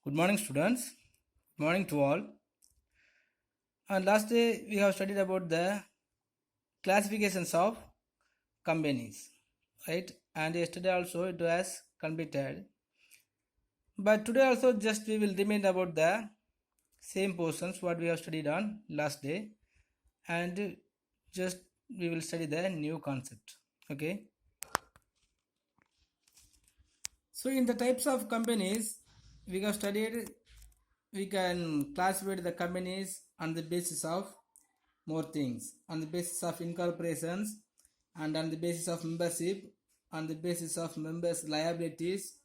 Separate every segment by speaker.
Speaker 1: Good morning, students. Good morning to all. And last day we have studied about the classifications of companies, right? And yesterday also it was completed. But today also just we will remain about the same portions what we have studied on last day, and just we will study the new concept. Okay. So in the types of companies we have studied, we can classify the companies on the basis of more things, on the basis of incorporations and on the basis of membership, on the basis of members liabilities,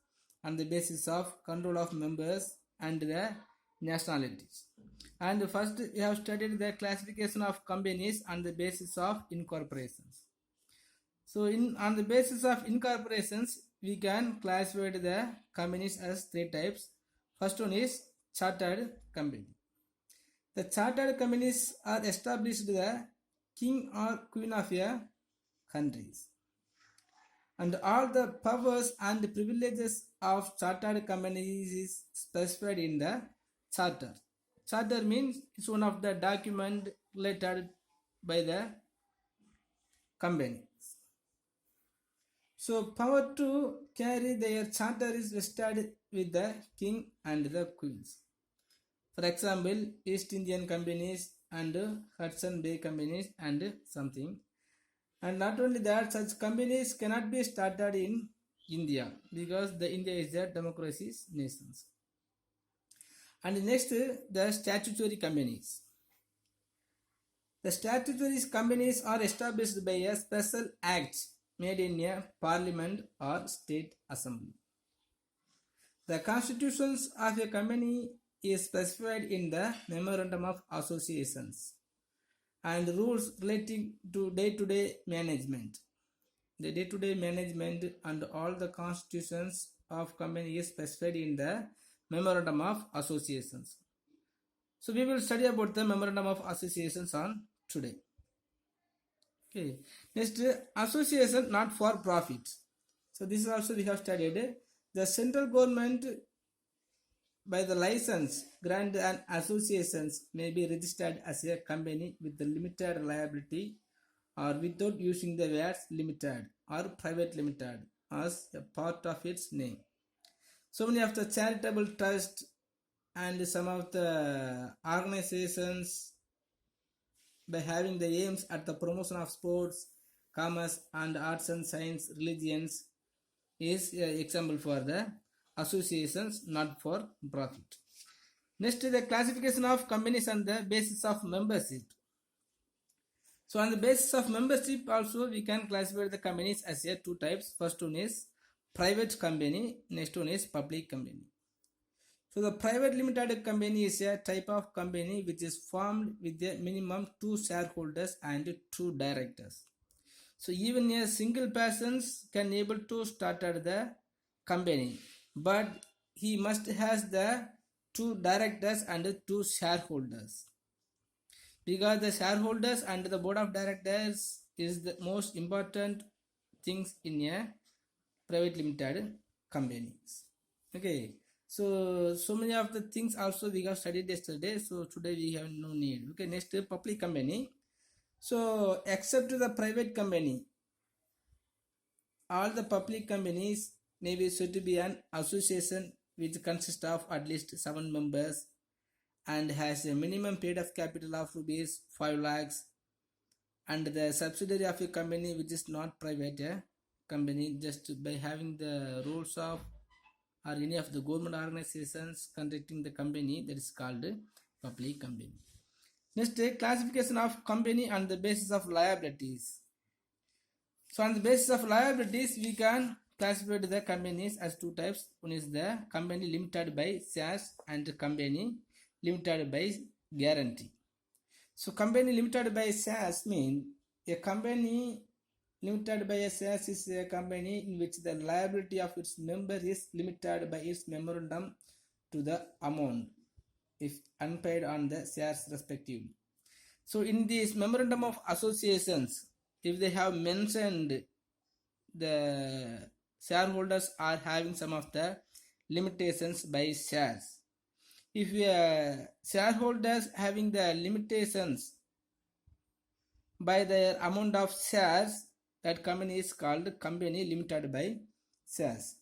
Speaker 1: on the basis of control of members and the nationalities. And first we have studied the classification of companies on the basis of incorporations. So in on the basis of incorporations, we can classify the companies as three types. First one is chartered company. The chartered companies are established the king or queen of a countries. And all the powers and privileges of chartered companies is specified in the charter. Charter means it's one of the document related by the company. So power to carry their charter is vested with the king and the queens. For example, East Indian companies and Hudson Bay companies and something. And not only that, such companies cannot be started in India because the India is a democracy nation. And next, the statutory companies. The statutory companies are established by a special act made in a parliament or state assembly. The constitutions of a company is specified in the memorandum of associations and rules relating to day-to-day management. The day-to-day management and all the constitutions of company is specified in the memorandum of associations. So we will study about the memorandum of associations on today. Okay. Next, association not for profit. So this is also we have studied. The central government by the license grant and associations may be registered as a company with the limited liability or without using the words limited or private limited as a part of its name. So many of the charitable trusts and some of the organizations by having the aims at the promotion of sports, commerce and arts and science, religions is an example for the associations not for profit. Next is the classification of companies on the basis of membership. So on the basis of membership also we can classify the companies as a two types. First one is private company, next one is public company. So the private limited company is a type of company which is formed with a minimum 2 shareholders and 2 directors. So even a single person can able to start at the company, but he must has the 2 directors and 2 shareholders, because the shareholders and the board of directors is the most important things in a private limited companies. Okay, so many of the things also we have studied yesterday, so today we have no need. Okay, next public company. So except the private company, all the public companies may be said to be an association which consists of at least 7 members and has a minimum paid of capital of rupees 5 lakhs, and the subsidiary of a company which is not private company, just by having the rules of or any of the government organizations conducting the company, that is called public company. Next, classification of company on the basis of liabilities. So on the basis of liabilities, we can classify the companies as two types. One is the company limited by shares and company limited by guarantee. So company limited by shares mean a company limited by a shares is a company in which the liability of its member is limited by its memorandum to the amount if unpaid on the shares respectively. So in this memorandum of associations, if they have mentioned the shareholders are having some of the limitations by shares, if shareholders having the limitations by their amount of shares, that company is called company limited by shares.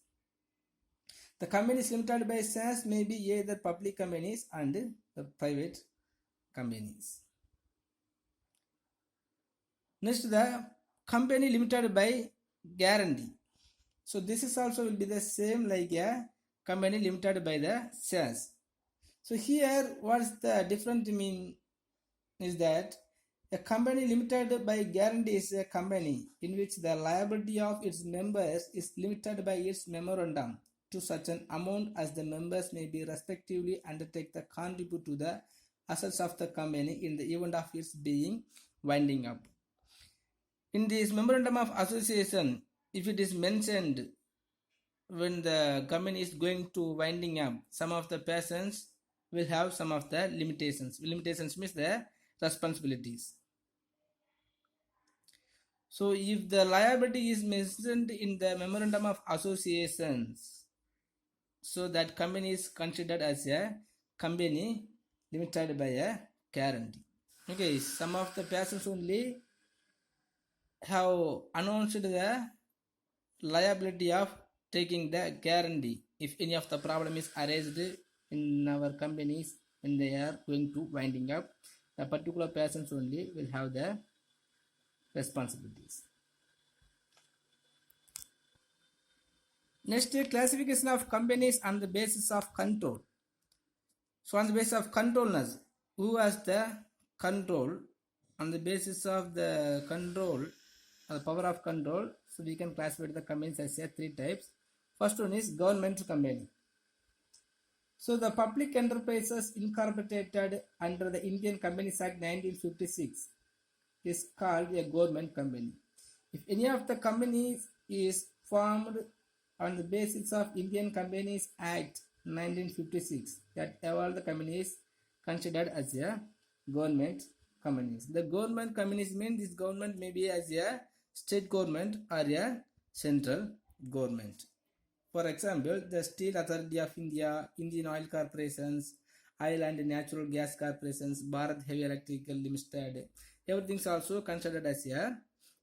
Speaker 1: The companies limited by shares may be either public companies and the private companies. Next, the company limited by guarantee. So this is also will be the same like a company limited by the shares. So here what's the different mean is that a company limited by guarantee is a company in which the liability of its members is limited by its memorandum to such an amount as the members may be respectively undertake to contribute to the assets of the company in the event of its being winding up. In this memorandum of association, if it is mentioned when the company is going to winding up, some of the persons will have some of the limitations. Limitations means the responsibilities. So if the liability is mentioned in the memorandum of associations, so that company is considered as a company limited by a guarantee. Okay, some of the persons only have announced the liability of taking the guarantee if any of the problem is raised in our companies when they are going to winding up, the particular persons only will have the responsibilities. Next, classification of companies on the basis of control. So on the basis of controlness, who has the control? On the basis of the control, the power of control, so we can classify the companies as three types. First one is government company. So the Public Enterprises Incorporated under the Indian Companies Act 1956 is called a government company. If any of the companies is formed on the basis of Indian Companies Act 1956, that all the companies considered as a government companies. The government companies mean this government may be as a state government or a central government. For example, the Steel Authority of India, Indian Oil Corporations, Oil and Natural Gas Corporations, Bharat Heavy Electrical Limited, everything is also considered as a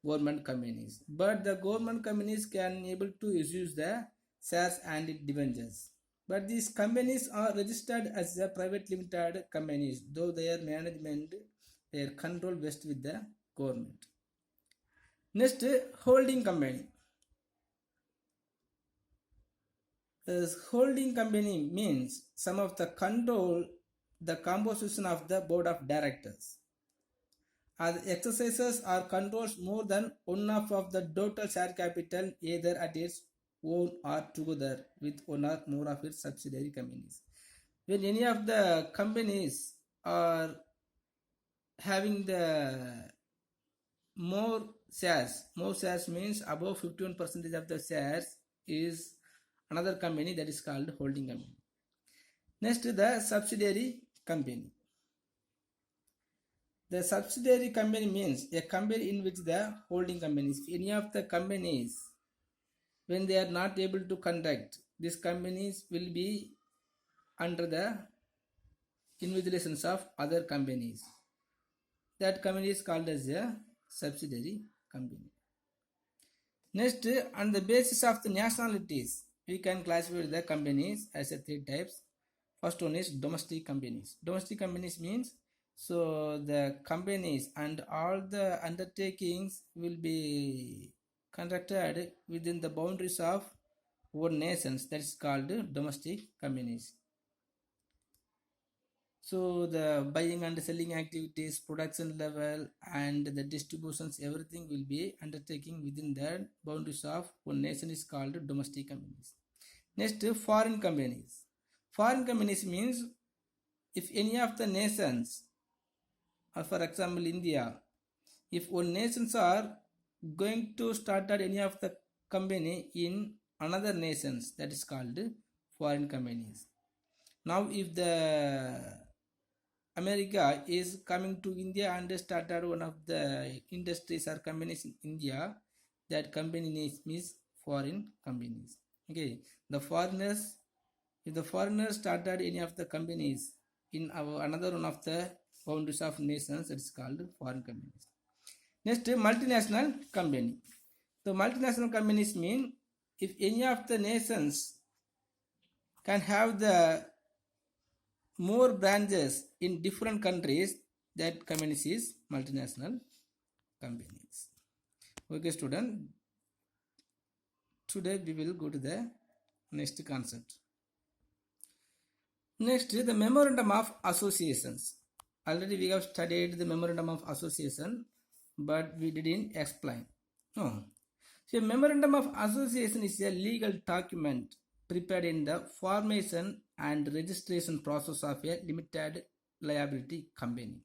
Speaker 1: government companies. But the government companies can able to issue the shares and debentures. But these companies are registered as a private limited companies, though their management, their control vests with the government. Next, holding company. This holding company means some of the control the composition of the board of directors. As exercises or controls more than one half of the total share capital either at its own or together with one or more of its subsidiary companies. When any of the companies are having the more shares means above 51% of the shares is another company, that is called holding company. Next, the subsidiary company. The subsidiary company means a company in which the holding companies, any of the companies, when they are not able to conduct, these companies will be under the invigilations of other companies. That company is called as a subsidiary company. Next, on the basis of the nationalities, we can classify the companies as three types. First one is domestic companies. Domestic companies means so the companies and all the undertakings will be conducted within the boundaries of one nations, that is called domestic companies. So the buying and selling activities, production level and the distributions, everything will be undertaking within the boundaries of one nation is called domestic companies. Next, foreign companies. Foreign companies means if any of the nations, or for example India, if one nations are going to start at any of the company in another nations, that is called foreign companies. Now if the America is coming to India and started one of the industries or companies in India, that company name is foreign companies. Okay, the foreigners If the foreigner started any of the companies in our another one of the boundaries of nations, it's called foreign companies. Next, multinational company. The multinational companies mean if any of the nations can have the more branches in different countries, that companies is multinational companies. Okay, student. Today we will go to the next concept. Next, the memorandum of associations. Already we have studied the memorandum of association, but we didn't explain. No. So, memorandum of association is a legal document prepared in the formation and registration process of a limited liability company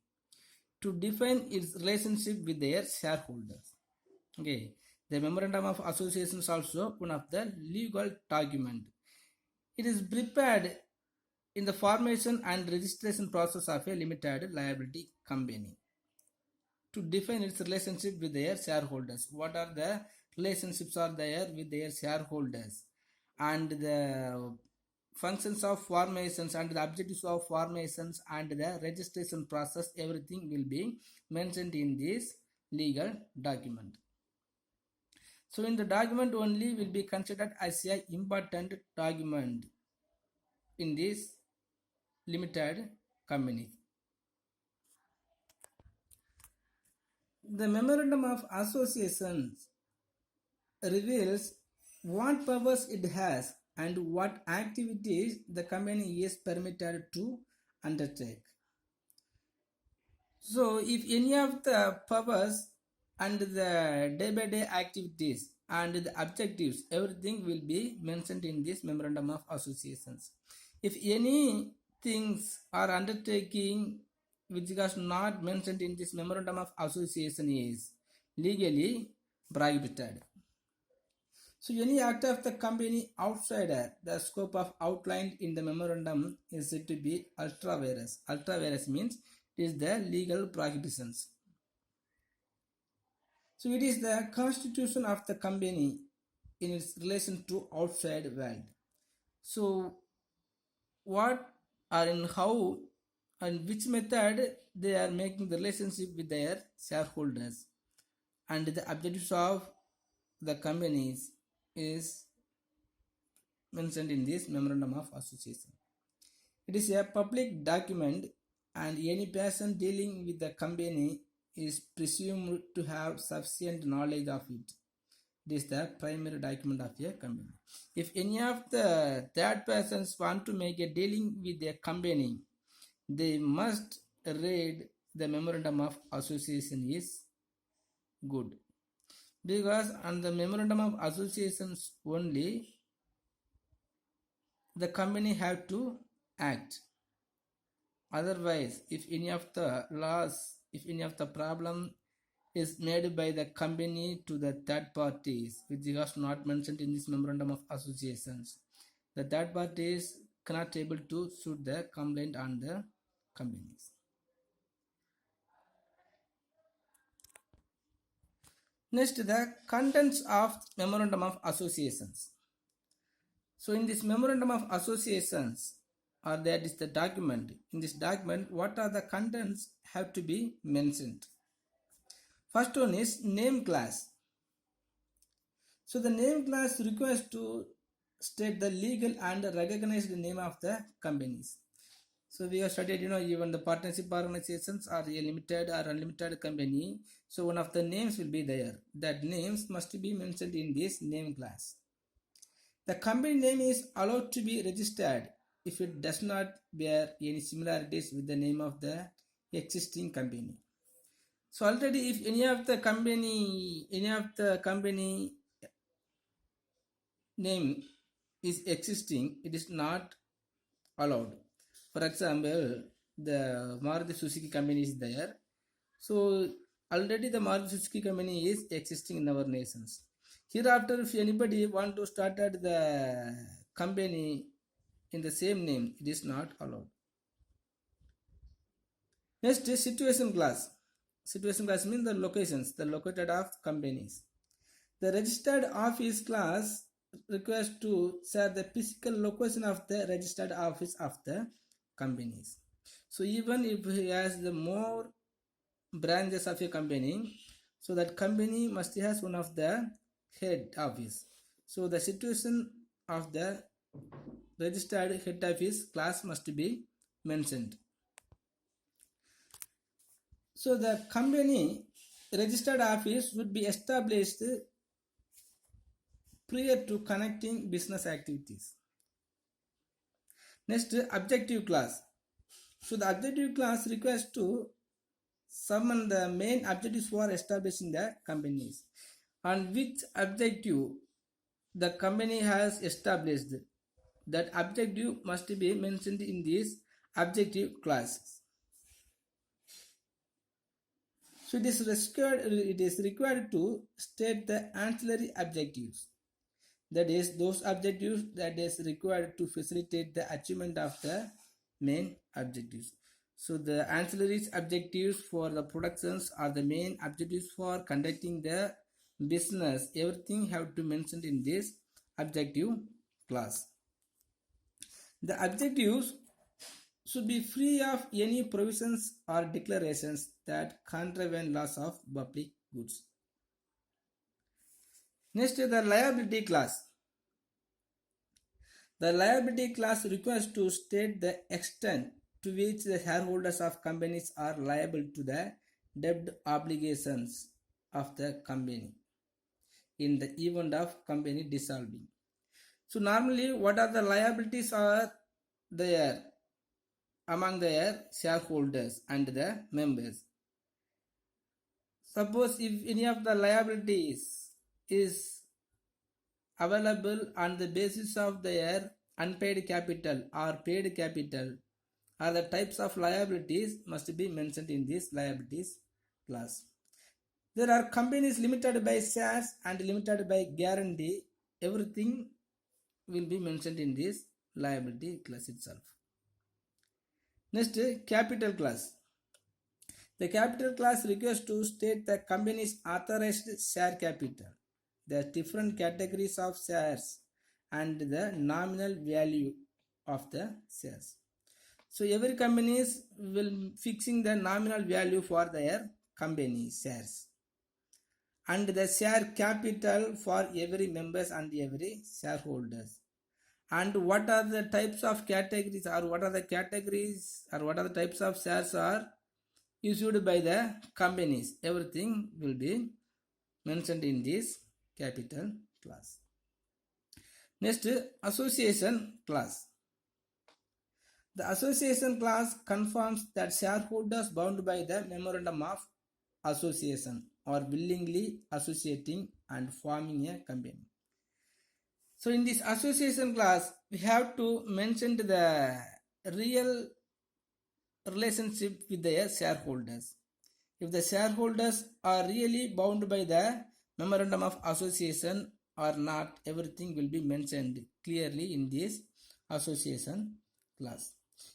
Speaker 1: to define its relationship with their shareholders. Okay, the memorandum of association is also one of the legal document. It is prepared in the formation and registration process of a limited liability company to define its relationship with their shareholders. What are the relationships are there with their shareholders, and the functions of formations and the objectives of formations and the registration process, everything will be mentioned in this legal document. So in the document only will be considered as a important document in this limited company. The memorandum of association reveals what powers it has and what activities the company is permitted to undertake. So if any of the powers and the day-by-day activities and the objectives, everything will be mentioned in this memorandum of associations. If any things are undertaking which was not mentioned in this memorandum of association is legally prohibited. So any act of the company outside the scope of outlined in the memorandum is said to be ultra vires. Ultra vires means it is the legal prohibitions. So it is the constitution of the company in its relation to outside world. So what are in how and which method they are making the relationship with their shareholders, and the objectives of the companies is mentioned in this memorandum of association. It is a public document and any person dealing with the company is presumed to have sufficient knowledge of it. This is the primary document of a company. If any of the third persons want to make a dealing with a company, they must read the memorandum of association is good, because on the memorandum of associations only the company have to act. Otherwise, if any of the laws, if any of the problem is made by the company to the third parties which was not mentioned in this memorandum of associations, the third parties cannot able to suit the complaint on the companies. Next, the contents of memorandum of associations. So in this memorandum of associations, or that is the document, in this document what are the contents have to be mentioned. First one is name clause. So the name clause requires to state the legal and recognized name of the companies. So we have studied, even the partnership organizations are a limited or unlimited company. So one of the names will be there. That names must be mentioned in this name clause. The company name is allowed to be registered if it does not bear any similarities with the name of the existing company. So already if any of the company name is existing, it is not allowed. For example, the Maruti Suzuki company is there. So already the Maruti Suzuki company is existing in our nations. Hereafter, if anybody want to start at the company in the same name, it is not allowed. Next is situation clause. Situation clause means the locations, the located of companies. The registered office clause requires to share the physical location of the registered office of the companies. So even if he has the more branches of a company, so that company must has one of the head office. So the situation of the registered head office class must be mentioned. So the company registered office would be established prior to connecting business activities. Next, objective class. So the objective class requires to summon the main objectives for establishing the companies, on which objective the company has established. That objective must be mentioned in this objective class. So it is required to state the ancillary objectives. That is, those objectives that is required to facilitate the achievement of the main objectives. So the ancillary objectives for the productions are the main objectives for conducting the business. Everything have to mention in this objective class. The objectives should be free of any provisions or declarations that contravene laws of public goods. Next, the liability class. The liability class requires to state the extent to which the shareholders of companies are liable to the debt obligations of the company in the event of company dissolving. So normally what are the liabilities are there among their shareholders and the members. Suppose if any of the liabilities is available on the basis of their unpaid capital or paid capital, or the types of liabilities must be mentioned in this liabilities class. There are companies limited by shares and limited by guarantee. Everything will be mentioned in this liability class itself. Next, capital class. The capital class requires to state the company's authorized share capital, the different categories of shares, and the nominal value of the shares. So every company will fixing the nominal value for their company shares, and the share capital for every members and every shareholders. And what are the types of categories, or what are the categories, or what are the types of shares are issued by the companies. Everything will be mentioned in this capital class. Next, association class. The association class confirms that shareholders bound by the memorandum of association are willingly associating and forming a company. So in this association class, we have to mention the real relationship with their shareholders. If the shareholders are really bound by the memorandum of association or not, everything will be mentioned clearly in this association class.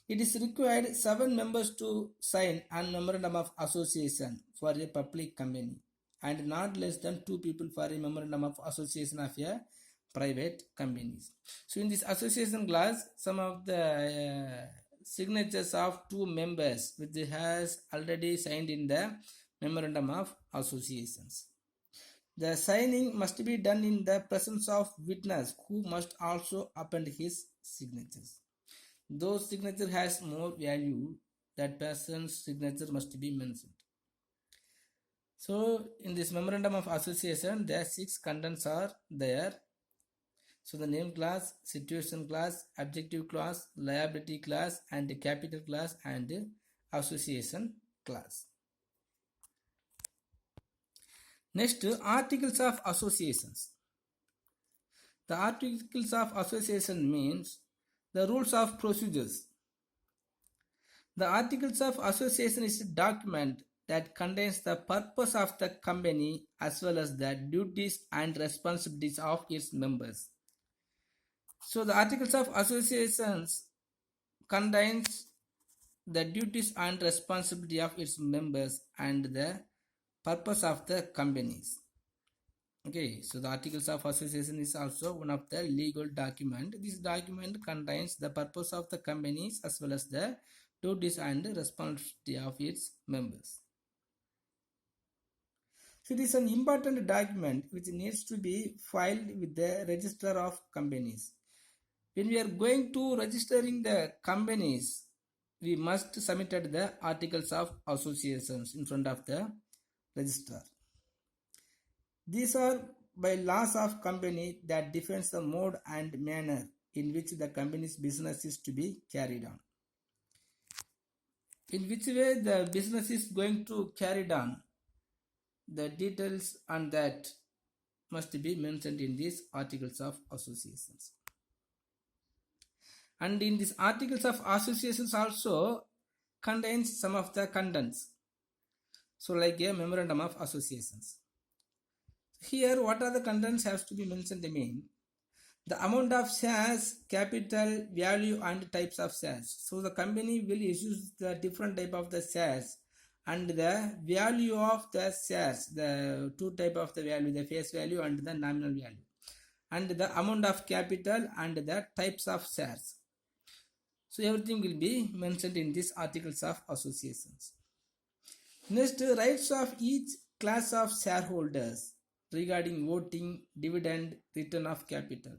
Speaker 1: It is required 7 members to sign an memorandum of association for a public company, and not less than 2 people for a memorandum of association of a private companies. So in this association class, some of the signatures of 2 members which has already signed in the memorandum of associations. The signing must be done in the presence of witness, who must also append his signatures. Those signature has more value, that person's signature must be mentioned. So in this memorandum of association, there are 6 contents are there. So the name class, situation class, objective class, liability class, and the capital class, and association class. Next, articles of associations. The articles of association means the rules of procedures. The articles of association is a document that contains the purpose of the company as well as the duties and responsibilities of its members. So the articles of associations contains the duties and responsibility of its members and the purpose of the companies. Okay, so the articles of association is also one of the legal document. This document contains the purpose of the companies as well as the duties and responsibility of its members. So it is an important document which needs to be filed with the register of companies. When we are going to registering the companies, we must submit the articles of associations in front of the registrar. These are by laws of company that defines the mode and manner in which the company's business is to be carried on. In which way the business is going to carried on, the details on that must be mentioned in these articles of associations. And in these articles of associations also contains some of the contents. So like a memorandum of associations. Here what are the contents has to be mentioned? I mean, the amount of shares, capital, value and types of shares. So the company will issue the different type of the shares and the value of the shares, the two type of the value, the face value and the nominal value, and the amount of capital and the types of shares. So everything will be mentioned in these articles of associations. Next, rights of each class of shareholders regarding voting, dividend, return of capital.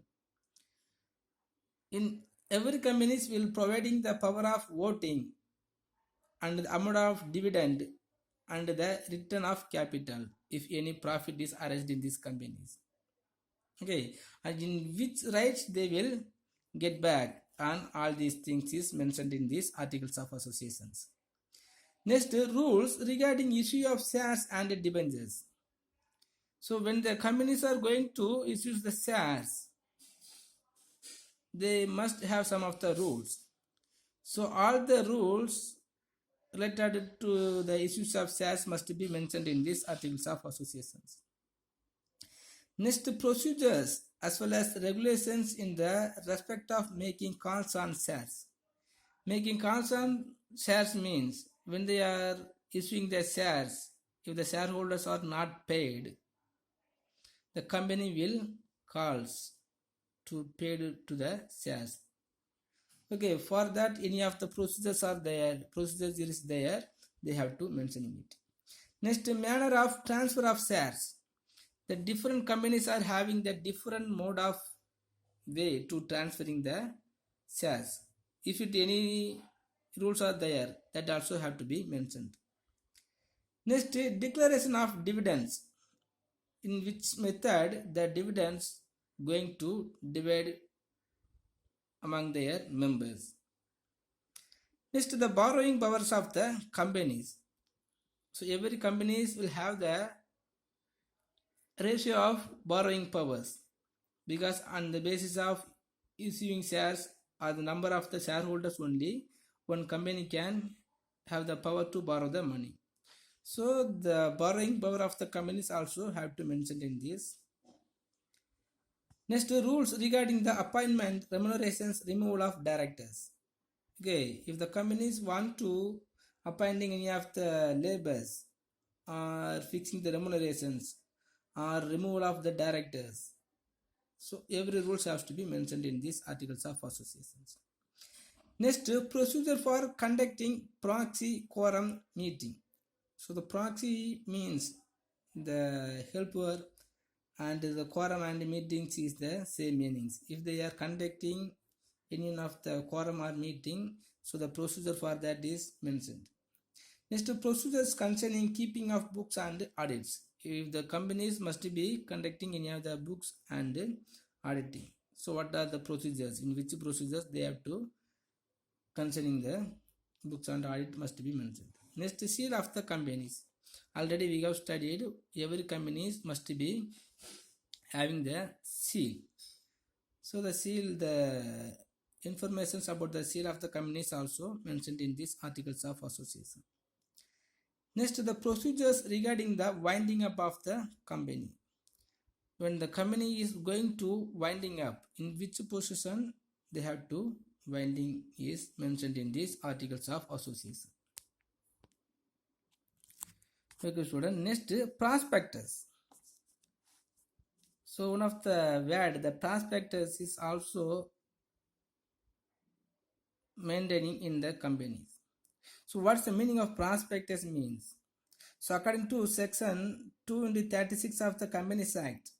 Speaker 1: In every companies will providing the power of voting and the amount of dividend and the return of capital if any profit is arised in these companies. Okay, and in which rights they will get back, and all these things is mentioned in these articles of associations. Next, rules regarding issue of shares and debentures. So when the companies are going to issue the shares, they must have some of the rules. So all the rules related to the issues of shares must be mentioned in these articles of associations. Next, procedures as well as regulations in the respect of making calls on shares. Making calls on shares means when they are issuing their shares, if the shareholders are not paid, the company will calls to pay to the shares. Okay, for that any of the procedures are there, procedures is there, they have to mention it. Next, manner of transfer of shares. The different companies are having the different mode of way to transferring the shares. If it any rules are there, that also have to be mentioned. Next, declaration of dividends. In which method the dividends going to divide among their members. Next, the borrowing powers of the companies. So every companies will have the ratio of borrowing powers, because on the basis of issuing shares or the number of the shareholders only, one company can have the power to borrow the money. So the borrowing power of the companies also have to mention in this. Next, rules regarding the appointment, remunerations, removal of directors. Okay, if the companies want to appointing any of the laborers or fixing the remunerations or removal of the directors, so every rules has to be mentioned in these articles of associations. Next, procedure for conducting proxy quorum meeting. So the proxy means the helper and the quorum and meetings is the same meanings. If they are conducting any of the quorum or meeting, so the procedure for that is mentioned. Next, procedures concerning keeping of books and audits. If the companies must be conducting any of the books and auditing, so what are the procedures, in which procedures they have to concerning the books and audit must be mentioned. Next, seal of the companies. Already we have studied every companies must be having the seal. So the seal, the informations about the seal of the companies also mentioned in these articles of association. Next, the procedures regarding the winding up of the company. When the company is going to winding up, in which position they have to winding is mentioned in these articles of association. Okay, student. Next, prospectus. So one of the word, the prospectus is also maintaining in the companies. So what's the meaning of prospectus means? So according to section 236 of the Companies Act,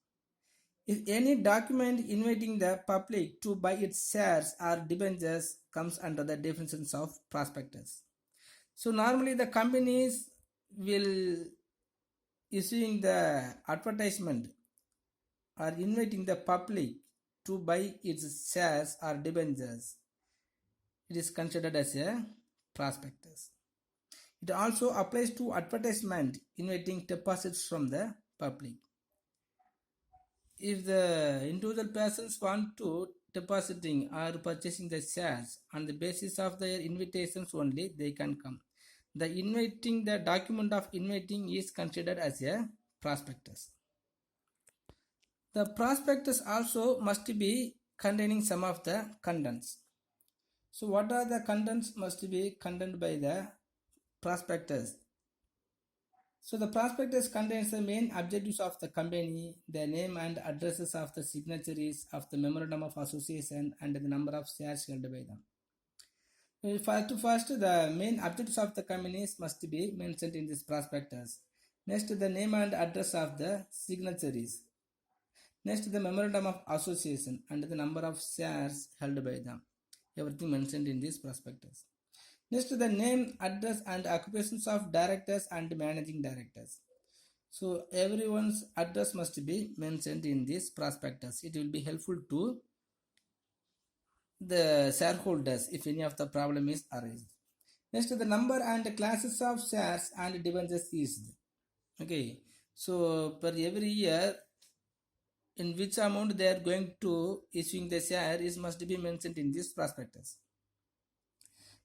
Speaker 1: if any document inviting the public to buy its shares or debentures comes under the definitions of prospectus. So normally the companies will issuing the advertisement or inviting the public to buy its shares or debentures. It is considered as a prospectus. It also applies to advertisement inviting deposits from the public. If the individual persons want to depositing or purchasing the shares on the basis of their invitations only, they can come. The inviting, the document of inviting is considered as a prospectus. The prospectus also must be containing some of the contents. So what are the contents must be contained by the prospectus? So the prospectus contains the main objectives of the company, the name and addresses of the signatories of the memorandum of association, and the number of shares held by them. First, the main objectives of the companies must be mentioned in this prospectus. Next, the name and address of the signatories. Next, the memorandum of association and the number of shares held by them. Everything mentioned in this prospectus. Next, the name, address, and occupations of directors and managing directors. So everyone's address must be mentioned in this prospectus. It will be helpful to the shareholders if any of the problem is arised. Next, the number and classes of shares and debentures is. Okay, so per every year, in which amount they are going to issuing the share is must be mentioned in this prospectus.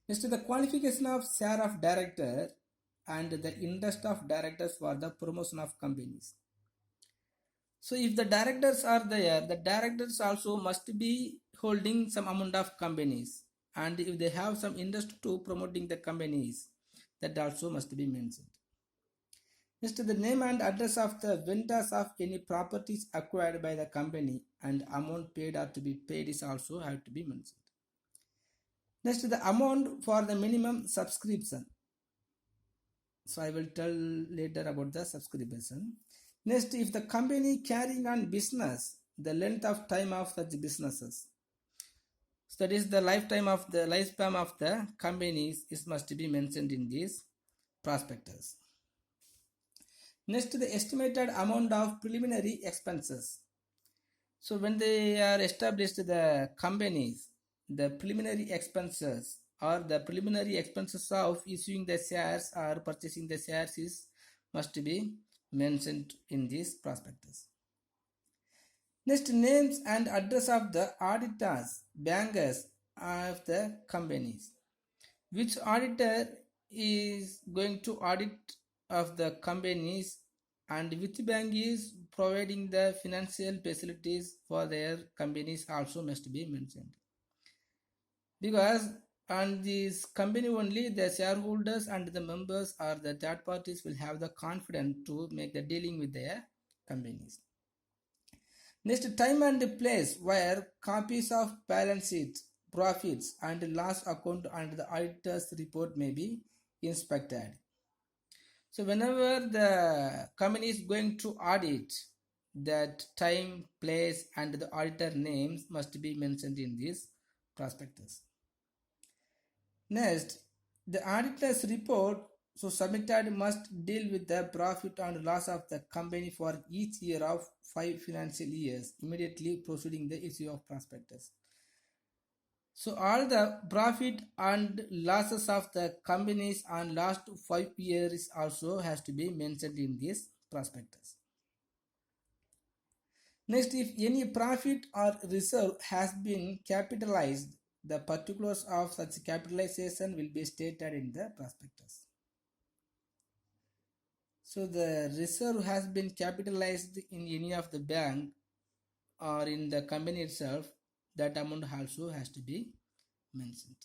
Speaker 1: Next, the qualification of share of director and the interest of directors for the promotion of companies. So if the directors are there, the directors also must be holding some amount of companies, and if they have some interest to promoting the companies, that also must be mentioned. Next, the name and address of the vendors of any properties acquired by the company and amount paid or to be paid is also have to be mentioned. Next, the amount for the minimum subscription. So I will tell later about the subscription. Next, if the company carrying on business, the length of time of such businesses. So that is the lifetime of the lifespan of the companies is must be mentioned in this prospectus. Next, the estimated amount of preliminary expenses. So when they are established the companies, the preliminary expenses or the preliminary expenses of issuing the shares or purchasing the shares is must be mentioned in this prospectus. Next, names and address of the auditors, bankers of the companies. Which auditor is going to audit of the companies and which bank is providing the financial facilities for their companies also must be mentioned. Because on this company only the shareholders and the members or the third parties will have the confidence to make the dealing with their companies. Next, time and place where copies of balance sheet, profits and loss account and the auditor's report may be inspected. So whenever the company is going to audit, that time, place and the auditor names must be mentioned in this prospectus. Next, the auditor's report submitted must deal with the profit and loss of the company for each year of 5 financial years immediately preceding the issue of prospectus. So all the profit and losses of the companies on last 5 years also has to be mentioned in this prospectus. Next, if any profit or reserve has been capitalized, the particulars of such capitalization will be stated in the prospectus. So the reserve has been capitalized in any of the bank or in the company itself, that amount also has to be mentioned.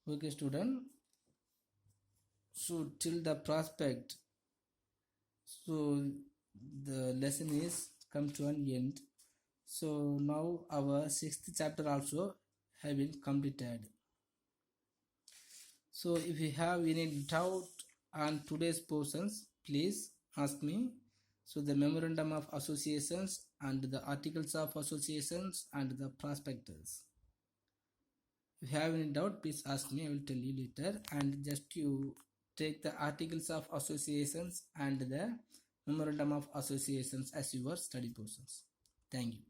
Speaker 1: Okay student, so till the prospect, so the lesson is come to an end. So now our 6th chapter also have been completed. So if you have any doubt on today's portions, please ask me. So the memorandum of associations and the articles of associations and the prospectus. If you have any doubt, please ask me. I will tell you later. And just you take the articles of associations and the memorandum of associations as your study portions. Thank you.